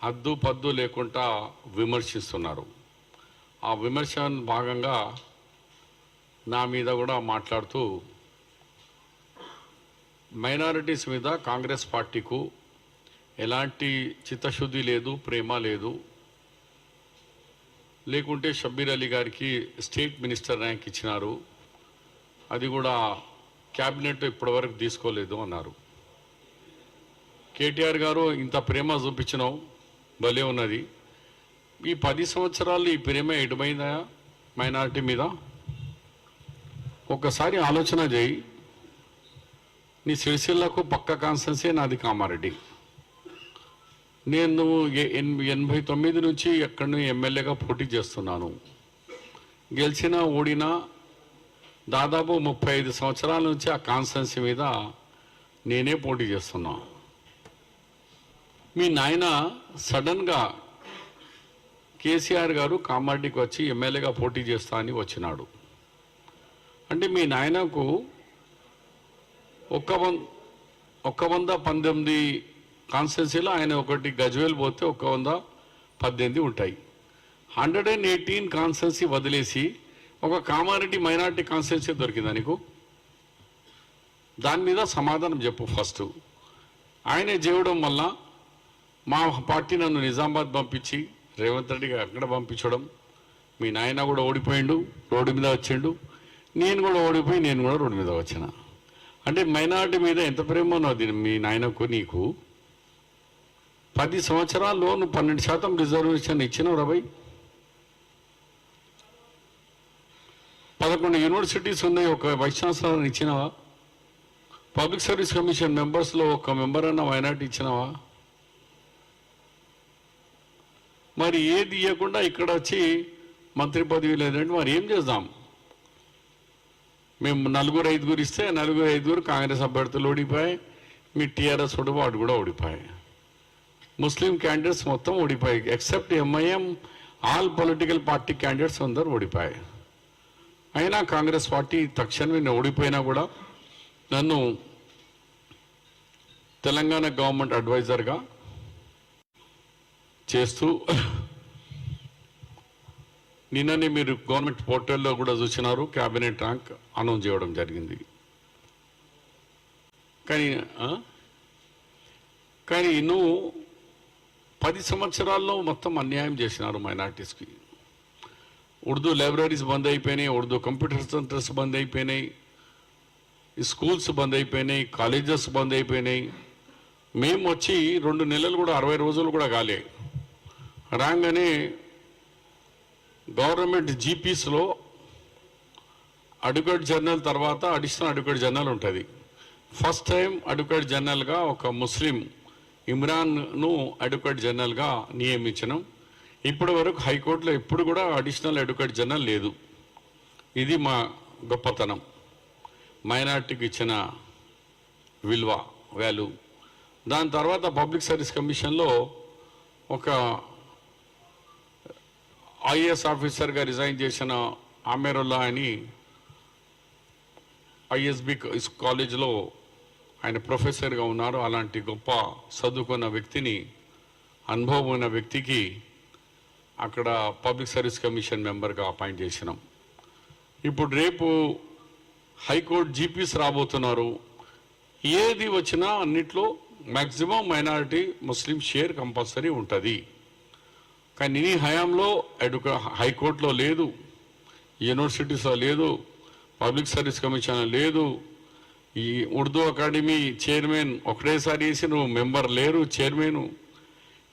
హద్దు పద్దు లేకుండా విమర్శిస్తున్నారు. ఆ విమర్శ భాగంగా నా మీద కూడా మాట్లాడుతూ మైనారిటీస్ మీద కాంగ్రెస్ పార్టీకు ఎలాంటి చిత్తశుద్ధి లేదు, ప్రేమ లేదు. లేకుంటే షబ్బీర్ అలీ గారికి స్టేట్ మినిస్టర్ ర్యాంక్ ఇచ్చినారు, అది కూడా క్యాబినెట్ ఇప్పటివరకు తీసుకోలేదు అన్నారు. కేటీఆర్ గారు ఇంత ప్రేమ చూపించినావు, భలే ఉన్నది. ఈ 10 సంవత్సరాలు ఈ ప్రేమ ఎటుమైందా మైనారిటీ మీద? ఒక్కసారి ఆలోచన చేయి. నీ సిరిసిల్లకు పక్క కాన్స్టెన్సీ నాది కామారెడ్డి. నేను 89 నుంచి ఎక్కడి ఎమ్మెల్యేగా పోటీ చేస్తున్నాను. గెలిచినా ఓడినా దాదాపు 35 సంవత్సరాల నుంచి ఆ కాన్స్టెన్సీ మీద నేనే పోటీ చేస్తున్నా. మీ నాయన సడన్గా కేసీఆర్ గారు కామారెడ్డికి వచ్చి ఎమ్మెల్యేగా పోటీ చేస్తా అని వచ్చినాడు. అంటే మీ నాయనకు 119 కాన్స్టిట్యున్సీలో ఆయన ఒకటి గజ్వేల్ పోతే 118 ఉంటాయి. 118 కాన్స్టిట్యున్సీ వదిలేసి ఒక కామారెడ్డి మైనారిటీ కాన్స్టిట్యున్సీ దొరికిందా నీకు? దాని మీద సమాధానం చెప్పు ఫస్ట్. ఆయనే చేయడం వల్ల మా పార్టీ నన్ను నిజామాబాద్ పంపించి రేవంత్ రెడ్డిగా అక్కడ పంపించడం, మీ నాయన కూడా ఓడిపోయిండు, రోడ్డు మీద వచ్చిండు. నేను కూడా ఓడిపోయి నేను కూడా రోడ్డు మీద వచ్చిన. అంటే మైనారిటీ మీద ఎంత ప్రేమ ఉన్నది మీ నాయనకు నీకు? 10 సంవత్సరాల్లో నువ్వు 12% రిజర్వేషన్ ఇచ్చినావు రాబాయ్. 11 యూనివర్సిటీస్ ఉన్నాయి, ఒక వైస్ ఛాన్సలర్ని ఇచ్చినావా? పబ్లిక్ సర్వీస్ కమిషన్ మెంబర్స్లో ఒక మెంబర్ అన్న మైనారిటీ ఇచ్చినావా? మరి ఏది ఇవ్వకుండా ఇక్కడ వచ్చి మంత్రి పదవి లేదంటే మరి ఏం చేద్దాం? మేము 4-5 ఇస్తే 4-5 కాంగ్రెస్ అభ్యర్థులు ఓడిపోయాయి. మీ టీఆర్ఎస్ వాడు కూడా ఓడిపోయాయి. ముస్లిం క్యాండిడేట్స్ మొత్తం ఓడిపోయాయి. Except MIM, all political party candidates అందరూ ఓడిపోయాయి. అయినా కాంగ్రెస్ పార్టీ తక్షణమే నేను ఓడిపోయినా కూడా నన్ను తెలంగాణ గవర్నమెంట్ అడ్వైజర్గా చేస్తూ, నిన్ననే మీరు గవర్నమెంట్ పోర్టల్లో కూడా చూసినారు, క్యాబినెట్ ర్యాంక్ అనౌన్స్ చేయడం జరిగింది. కానీ నువ్వు 10 సంవత్సరాల్లో మొత్తం అన్యాయం చేసినారు మైనార్టీస్కి. ఉర్దూ లైబ్రరీస్ బంద్ అయిపోయినాయి, ఉర్దూ కంప్యూటర్ సెంటర్స్ బంద్ అయిపోయినాయి, స్కూల్స్ బంద్ అయిపోయినాయి, కాలేజెస్ బంద్ అయిపోయినాయి. మేము వచ్చి 2 నెలలు కూడా 60 రోజులు కూడా కాలే రాగానే గవర్నమెంట్ జీపీస్లో అడ్వకేట్ జనరల్ తర్వాత అడిషనల్ అడ్వకేట్ జనరల్ ఉంటుంది. ఫస్ట్ టైం అడ్వకేట్ జనరల్గా ఒక ముస్లిం ఇమ్రాన్ను అడ్వకేట్ జనరల్గా నియమించడం. ఇప్పటి వరకు హైకోర్టులో ఎప్పుడు కూడా అడిషనల్ అడ్వకేట్ జనరల్ లేదు. ఇది మా గొప్పతనం, మైనార్టీకి ఇచ్చిన విలువ, వాల్యూ. దాని తర్వాత పబ్లిక్ సర్వీస్ కమిషన్లో ఒక ఐఏఎస్ ఆఫీసర్గా రిజైన్ చేసిన ఆమెరుల్లా అని ఐఎస్బి కాలేజ్లో ఆయన ప్రొఫెసర్గా ఉన్నారు. అలాంటి గొప్ప చదువుకున్న వ్యక్తిని, అనుభవం ఉన్న వ్యక్తికి అక్కడ పబ్లిక్ సర్వీస్ కమిషన్ మెంబర్గా అపాయింట్ చేసినాం. ఇప్పుడు రేపు హైకోర్టు జీపీస్ రాబోతున్నారు. ఏది వచ్చినా అన్నిట్లో మ్యాక్సిమం మైనారిటీ ముస్లిం షేర్ కంపల్సరీ ఉంటుంది. కానీ నీ హయాంలో హైకోర్టులో లేదు, యూనివర్సిటీస్లో లేదు, పబ్లిక్ సర్వీస్ కమిషన్లో లేదు. ఈ ఉర్దూ అకాడమీ చైర్మన్ ఒకటేసారి వేసి నువ్వు మెంబర్ లేరు, చైర్మన్.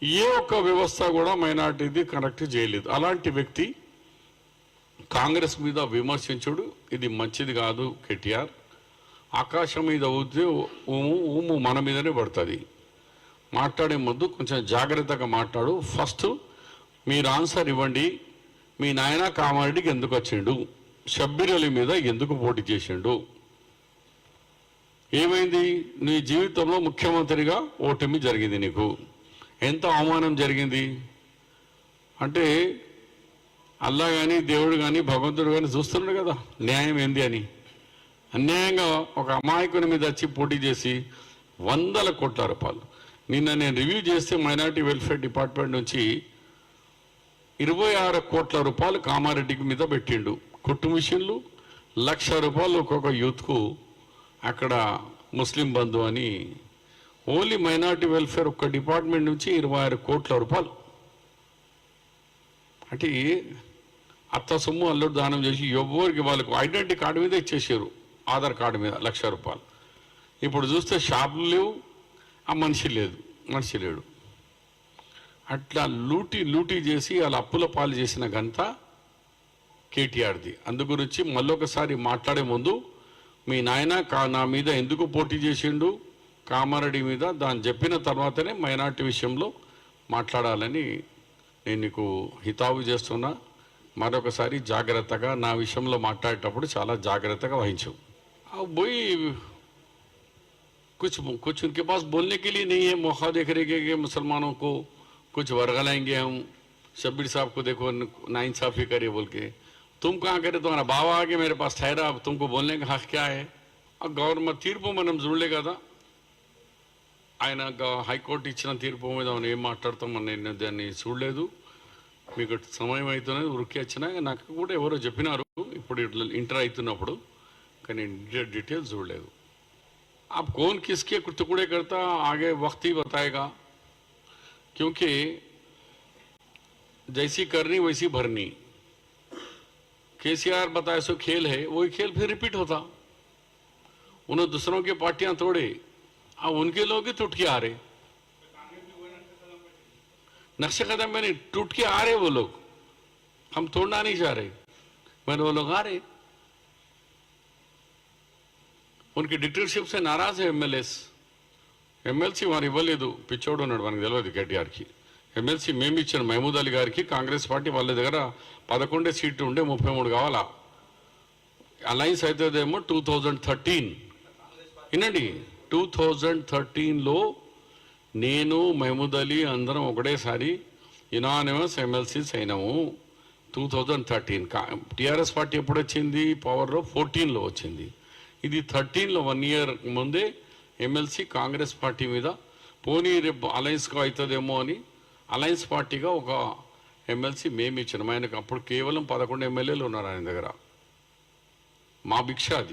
ఏ ఒక్క వ్యవస్థ కూడా మైనార్టీది కనెక్ట్ చేయలేదు. అలాంటి వ్యక్తి కాంగ్రెస్ మీద విమర్శించుడు ఇది మంచిది కాదు. కేటీఆర్, ఆకాశం మీద ఊతే ఊము మన మీదనే పడుతుంది. మాట్లాడే ముందు కొంచెం జాగ్రత్తగా మాట్లాడు. ఫస్ట్ మీరు ఆన్సర్ ఇవ్వండి. మీ నాయన కామారెడ్డికి ఎందుకు వచ్చిండు? షబ్బీర్ అలీ మీద ఎందుకు పోటీ చేసిండు? ఏమైంది? నీ జీవితంలో ముఖ్యమంత్రిగా ఓటమి జరిగింది. నీకు ఎంత అవమానం జరిగింది అంటే అల్లా కానీ దేవుడు కానీ భగవంతుడు కానీ చూస్తున్నాడు కదా న్యాయం ఏంది అని. అన్యాయంగా ఒక అమాయకుని మీద వచ్చి పోటీ చేసి 100 కోట్ల రూపాయలు నిన్న నేను రివ్యూ చేస్తే మైనారిటీ వెల్ఫేర్ డిపార్ట్మెంట్ నుంచి 26 కోట్ల రూపాయలు కామారెడ్డికి మీద పెట్టిండు. కుట్టు మిషన్లు, 1,00,000 రూపాయలు ఒక్కొక్క యూత్కు అక్కడ ముస్లిం బంధు అని ఓన్లీ మైనారిటీ వెల్ఫేర్ ఒక్క డిపార్ట్మెంట్ నుంచి 26 కోట్ల రూపాయలు. అంటే అత్త సొమ్ము అల్లుడు దానం చేసి ఎవరికి వాళ్ళకు ఐడెంటిటీ కార్డు మీద ఇచ్చేసారు, ఆధార్ కార్డు మీద 1,00,000 రూపాయలు. ఇప్పుడు చూస్తే షాపులు లేవు, ఆ మనిషి లేడు. అట్లా లూటీ చేసి వాళ్ళ అప్పుల పాలు చేసిన ఘనత కేటీఆర్ది. అందు గురించి మళ్ళొకసారి మాట్లాడే ముందు మీ నాయన నా మీద ఎందుకు పోటీ చేసిండు కామారెడ్డి మీద, దాన్ని చెప్పిన తర్వాతనే మైనార్టీ విషయంలో మాట్లాడాలని నేను నీకు హితావు చేస్తున్నా. మరొకసారి జాగ్రత్తగా నా విషయంలో మాట్లాడేటప్పుడు చాలా జాగ్రత్తగా వహించు. పోయి कुछ उनके पास बोलने के लिए नहीं है, मौका देख रहे कि मुसलमानों को कुछ वर्गलाएंगे हम, शब्बीर साहब को देखो नाइंसाफ़ी करे बोल के. तुम कहाँ करे, तुम्हारा बाबा आके मेरे पास ठहरा, अब तुमको बोलने का हक क्या है? గవర్నమెంట్ తీర్పు మనం చూడలే కదా, ఆయన హైకోర్టు ఇచ్చిన తీర్పు మీద మనం ఏం మాట్లాడతాం నేను దాన్ని చూడలేదు. మీకు సమయం అవుతున్నది ఉరికి వచ్చినా నాకు కూడా ఎవరో చెప్పినారు ఇప్పుడు ఇంటర్ అవుతున్నప్పుడు, కానీ డీటెయిల్స్ చూడలేదు. आप कौन किसके टुकड़े करता आगे वक्त ही बताएगा, क्योंकि जैसी करनी वैसी भरनी. केसीआर बताए सो खेल है, वही खेल फिर रिपीट होता. उन्होंने दूसरों की पार्टियां तोड़े, अब उनके लोग ही टूट के आ रहे, नक्शे कदम में नहीं टूट के आ रहे वो लोग. हम तोड़ना नहीं चाह रहे, मैंने वो लोग आ रहे. उनकी डिक्टेटरशिप से नाराज है ఎమ్మెల్సీ వారు ఇవ్వలేదు, పిచ్చోడు ఉన్నాడు, మనకు తెలియదు కేటీఆర్కి. ఎమ్మెల్సీ మేము ఇచ్చాను మహమూద్ అలీ గారికి. కాంగ్రెస్ పార్టీ వాళ్ళ దగ్గర 11 సీట్లు ఉండే 33 కావాలా. అలయన్స్ అవుతుందేమో 2013. వినండి, 2013లో నేను మహమూద్ అలీ అందరం ఒకటేసారి యునానిమస్ ఎమ్మెల్సీస్ అయినాము. 2013 టీఆర్ఎస్ పార్టీ ఎప్పుడు వచ్చింది పవర్లో? 14లో వచ్చింది. ఇది 13లో 1 ఇయర్ ముందే ఎమ్మెల్సీ కాంగ్రెస్ పార్టీ మీద పోనీ రేపు అలయన్స్గా అవుతుందేమో అని అలయన్స్ పార్టీగా ఒక ఎమ్మెల్సీ మేము ఇచ్చినాం. ఆయనకు అప్పుడు కేవలం 11 ఎమ్మెల్యేలు ఉన్నారు ఆయన దగ్గర. మా భిక్ష అది.